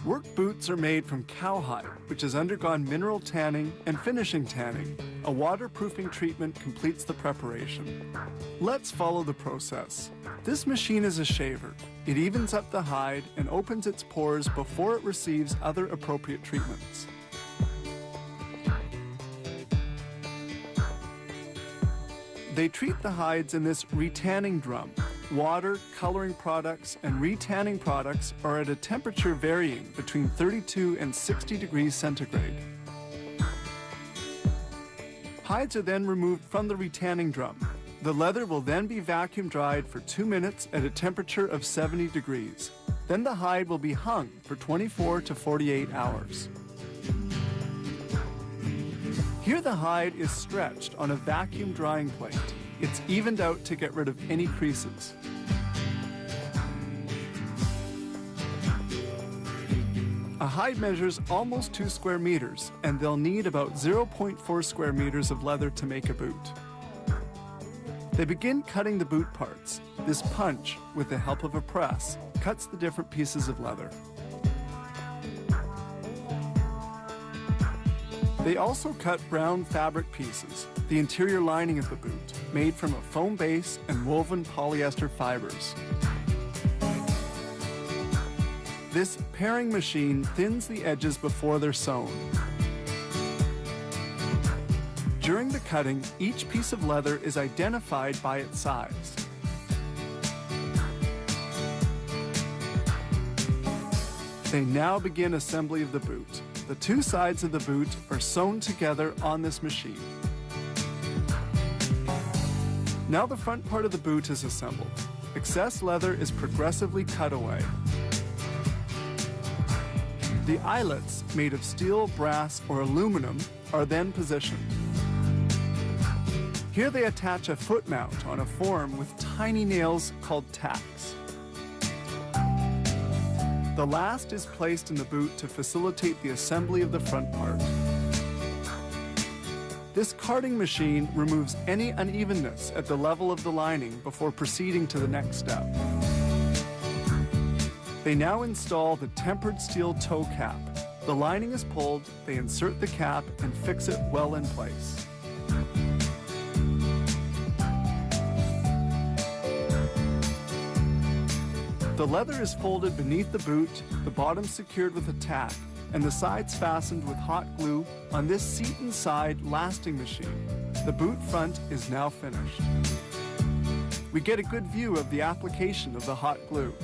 Work boots are made from cowhide, which has undergone mineral tanning and finishing tanning. A waterproofing treatment completes the preparation. Let's follow the process. This machine is a shaver. It evens up the hide and opens its pores before it receives other appropriate treatments. They treat the hides in this retanning drum. Water, coloring products, and retanning products are at a temperature varying between 32 and 60 degrees centigrade. Hides are then removed from the retanning drum. The leather will then be vacuum dried for 2 minutes at a temperature of 70 degrees. Then the hide will be hung for 24 to 48 hours. Here the hide is stretched on a vacuum drying plate. It's evened out to get rid of any creases. A hide measures almost 2 square meters, and they'll need about 0.4 square meters of leather to make a boot. They begin cutting the boot parts. This punch, with the help of a press, cuts the different pieces of leather. They also cut brown fabric pieces, the interior lining of the boot, made from a foam base and woven polyester fibers. This paring machine thins the edges before they're sewn. During the cutting, each piece of leather is identified by its size. They now begin assembly of the boot. The 2 sides of the boot are sewn together on this machine. Now the front part of the boot is assembled. Excess leather is progressively cut away. The eyelets, made of steel, brass, or aluminum, are then positioned. Here they attach a foot mount on a form with tiny nails called tacks. The last is placed in the boot to facilitate the assembly of the front part. This carding machine removes any unevenness at the level of the lining before proceeding to the next step. They now install the tempered steel toe cap. The lining is pulled, they insert the cap and fix it well in place. The leather is folded beneath the boot, the bottom secured with a tack, and the sides fastened with hot glue on this seat and side lasting machine. The boot front is now finished. We get a good view of the application of the hot glue.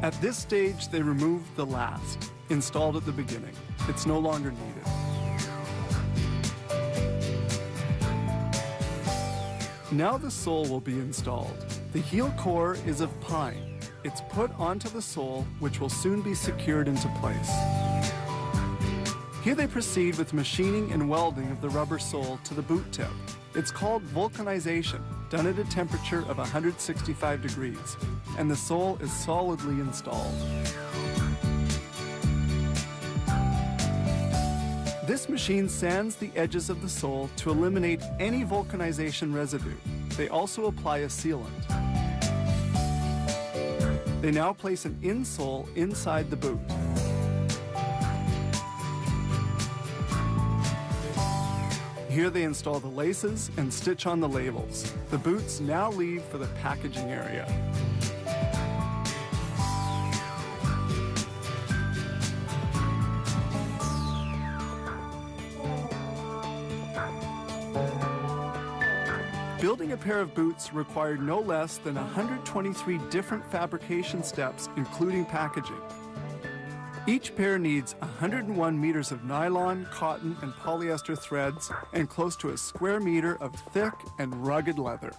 At this stage, they remove the last, installed at the beginning. It's no longer needed. Now the sole will be installed. The heel core is of pine. It's put onto the sole, which will soon be secured into place. Here they proceed with machining and welding of the rubber sole to the boot tip. It's called vulcanization, done at a temperature of 165 degrees, and the sole is solidly installed. This machine sands the edges of the sole to eliminate any vulcanization residue. They also apply a sealant. They now place an insole inside the boot. Here they install the laces and stitch on the labels. The boots now leave for the packaging area. Building a pair of boots required no less than 123 different fabrication steps, including packaging. Each pair needs 101 meters of nylon, cotton, and polyester threads, and close to a square meter of thick and rugged leather.